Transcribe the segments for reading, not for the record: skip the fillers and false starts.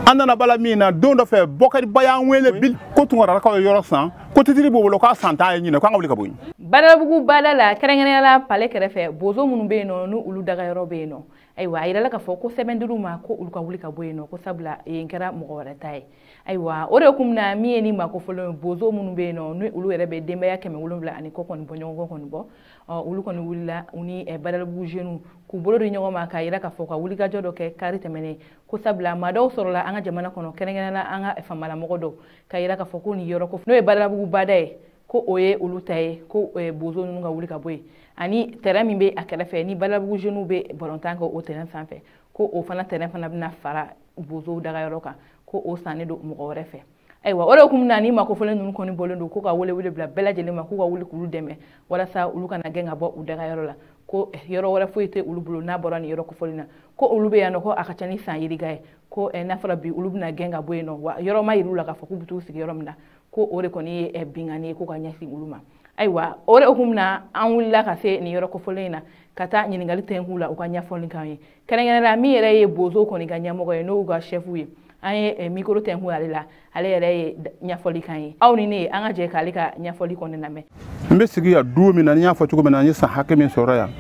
andana bala mina don do fe bokari bayan wele bil ko tungara ka yoro san ko titiri bo lo ka santa yi ne ko ngawli ka boy Badalabugu badala kerengene la pale kerefe bozo munu be no nu ulu daga yoro be no aywa ayira ka fo ko sebenduru ma ko ulu ka wuli ka boy no ko sabla yenkera mo wara tay aywa ore kumna mi ni ma ko folo bozo munu be no nu ulu rebe demba ya keme wulumla ani ko kon bonyo kon bo ulu kon wulila uni badalabugu jenu ku bolo ri nyogo ma ka ayira ka fo ka wuli ka jodo ke kari temene ko sabla ma do sorola anga jamana kono kerengene la anga famala mogodo ka ayira ka fo ko ni yoro ko no badalabugu badaye ko oye ulu taye ko bozo nunga wuli ka boy ani terrain min be akelefe ni balabugu jenu be bolontanko o terrain sanfɛ ko o fana terrain fana bina fara bozo daga yɔrɔ kan ko o sanni do mɔgɔ wɛrɛ fɛ ayiwa o de kun na ni mako fɔlen ninnu kɔni bɔlen do ko ka wele wele bila bɛɛ lajɛlen ma ko ka wuli k'ulu dɛmɛ walasa ulu kana gɛn ka bɔ u daga yɔrɔ la ko yɔrɔ wɛrɛ foyi tɛ ulu bolo n'a bɔra ni yɔrɔ kofɔli na ko ulu be yan nɔ ko a ka ca ni san yiriga ye ko n'a fɔra bi ulu bina gɛn ka bɔ yen nɔ wa yɔrɔ ma yir'u la k'a fɔ k'u bɛ t'u sigi yɔrɔ min na ko o de kɔni ye bingani ye ko ka ɲɛsin ulu ma ayiwa o de hukum na an wulila ka se ni yɔrɔ kofɔlen na ka taa ɲininkali tɛnk'u la u ka ɲɛfɔli kan ye kɛrɛnkɛrɛnnenya min yɛrɛ ye bozo kɔni ka ɲɛmɔgɔ ye n'o ka chef ye an ye micro tɛnk'u ale la ale yɛrɛ ye ɲɛfɔli kan ye aw ni ne an ka jɛ k'ale ka ɲɛfɔli kɔni lamɛn n bɛ sigi yan don min na n y'a fɔ cogo min na n ye san hakɛ min sɔrɔ yan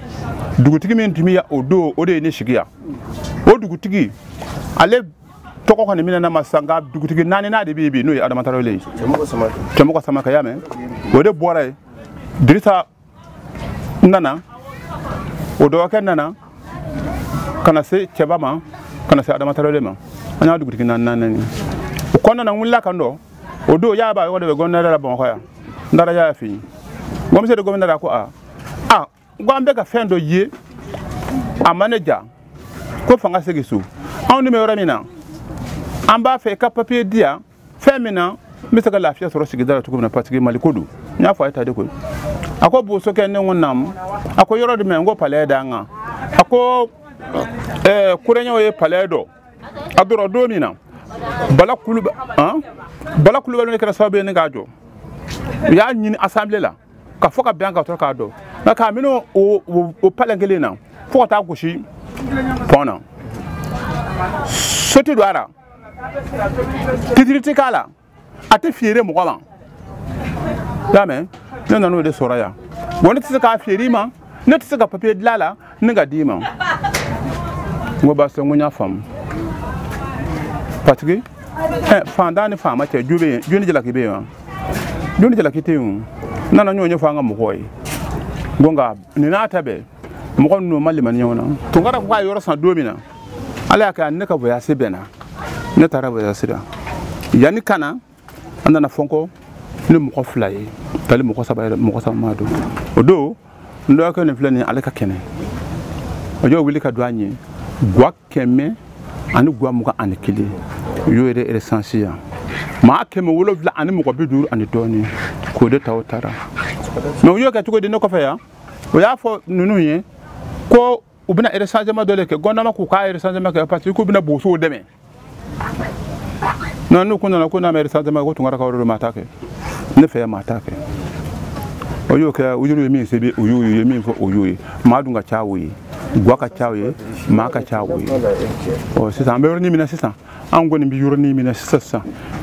dugutigi min tun bɛ yan o don o de ye ne sigi yan o dugutigi ale tɔgɔ kɔni mina na ma san nka dugutigi naani n'a de bɛ yen bi n'o ye Adama Tarawele ye Cɛmɔgɔ Samake y'a mɛn o de bɔra yen Dirisa nana o dɔgɔkɛ nana ka na se cɛba ma ka na se Adama Tarawele ma an y'a dugutigi naani o kɔnɔna na n wulila kan dɔ o don y'a b'a yɔrɔ de bɛ gɔvɛrnɛri la Bamakɔ yan n taara y'a fɛ yen gɔmisi de gɔvɛrnɛri ko n ko an bɛ ka fɛn dɔ ye a ma ne ja ko fanga segin so anw ni bɛ yɔrɔ min na an b'a fɛ ka papier di yan fɛn min na n bɛ se ka lafiya sɔrɔ sigida la cogo min na parce que Mali ko don n y'a fɔ a ye ta de koyi a ko boso kɛ ne ko naamu a ko yɔrɔ jumɛn n ko palais d'an kan a ko kureɲɛw ye palais dɔ a dɔrɔn don min na Bala Kulubali ne kɛra sababu ye ne k'a jɔ u y'a ɲini assemblée la ka fɔ ka bɛn ka sɔrɔ k'a dɔn nka k'a minɛ o palais kelen na fo ka taa gosi pɔn na soti don a la titiri tɛ k'a la a tɛ feere mɔgɔ ma y'a mɛn ne nana o de sɔrɔ yan bon ne tɛ se k'a feere i ma ne tɛ se ka papier dilan a la ne ka d'i ma n ko basi n ko n y'a faamu parce que fantan ni faama cɛ jo bɛ yen jo ni jalaki bɛ yen wa jo ni jalaki tɛ yen o n nana ɲɔgɔn ɲɛfɔ an ka mɔgɔw ye n ko nka nin n'a ta bɛɛ mɔgɔ ninnu ma limani ɲɔgɔn na tunkara ko k'a yɔrɔ san don min na ala y'a kɛ ne ka voyage bɛnna ne taara voyage la yanni kana an nana fɔ n kɔ ne mɔgɔ fila ye tali mɔgɔ saba ma don o don n dɔgɔkɛ nin filɛ nin ale ka kɛnɛ o y'o wuli ka don an ye guwa 100 ani guwa 21 u y'o yɛrɛ essence yan maa 770 ani mɔgɔ 50 ani dɔɔni k'o de ta o taara mais u y'o kɛ cogo di ne kɔfɛ yan o y'a fɔ ninnu ye ko u bɛna recensement dɔ de kɛ gouvernement k'u k'a recensement kɛ parce que k'u bɛna bosow dɛmɛ non n'u kun nana ko n'a ma recensement ko Tunkara ka yɔrɔ maa t'a kɛ ne fɛ yan maa t'a kɛ o y'o kɛ u ye min sɛbɛn o y'o ye min fɔ o y'o ye maa dun ka ca o ye guwa ka ca o ye maa ka ca o ye ɔ sisan an bɛ yɔrɔnin min na sisan an kɔni bɛ yɔrɔnin min na sisan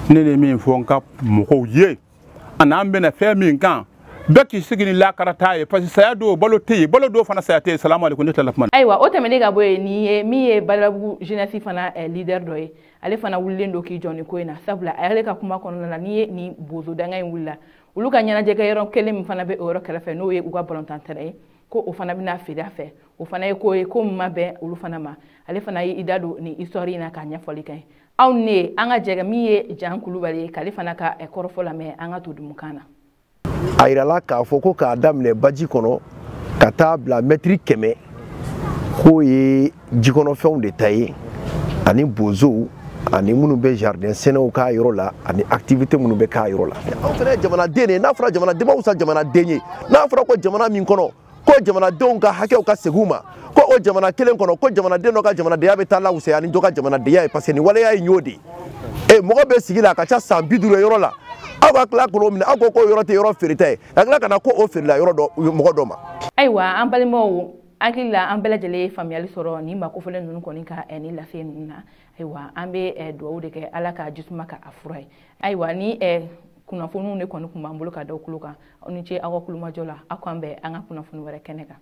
ne de ye min fɔ n ka mɔgɔw ye ani an bɛna fɛn min kan bɛɛ k'i sigi ni lakara t'a ye parce que saya don balo tɛ yen balo don fana saya tɛ yen salamu aleykum ne tilala kuma na. ayiwa o tɛmɛnen ka bɔ yen nin ye min ye Badalabugu jeunesse fana leader dɔ ye ale fana wulilen don k'i jɔ nin ko in na sabula ale ka kuma kɔnɔna na n'i ye nin bozo danga in wulila olu ka ɲɛnajɛ kɛ yɔrɔ kelen min fana bɛ o yɔrɔ kɛrɛfɛ n'o ye u ka balontan tɛrɛ ye ko o fana bɛna feere a fɛ o fana ye ko ye ko min ma bɛn olu fana ma ale fana ye i da don nin histoire in na k'a ɲɛfɔli kɛ aw ne an ka jɛgɛ min ye Jan Kulubali ye k'ale fana ka kɔrɔfɔ lamɛn an ka to dumukan na. A yirala k'a fɔ ko k'a daminɛ baji kɔnɔ ka taa bila mètre 100 k'o ye jikɔnɔfɛnw de ta ye ani bozow ani minnu bɛ jardin sɛnɛw k'a yɔrɔ la ani activité minnu bɛ k'a yɔrɔ la. Anw fana ye jamanaden de n'a fɔra jamanaden b'aw sa jamanaden ye n'a fɔra ko jamana min kɔnɔ ko jamanadenw ka hakɛw ka segin u ma ko o jamana kelen kɔnɔ ko jamanaden dɔ ka jamanadenya bɛ taa lawusaya ni dɔ ka jamanadenya ye parce que nin waleya ye y'o de ye mɔgɔ bɛ sigi la a ka ca san 50 yɔrɔ la aw ka tila k'o minɛ aw ko yɔrɔ tɛ yɔrɔ feereta ye ka tila ka na ko o feerela yɔrɔ dɔ mɔgɔ dɔ ma. ayiwa an balimaw hakili la an bɛɛ lajɛlen ye faamuyali sɔrɔ nin makofɔlen ninnu kɔni ka ni lase ninnu na ayiwa an bɛ dugawu de kɛ ala ka jisuma ka a fura ye ayiwa ni kunnafoniw de kɔni kun b'an bolo ka da o kulo kan aw ni ce aw ka kulumajɔ la aw k'an bɛn an ka kunnafoni wɛrɛ kɛnɛ kan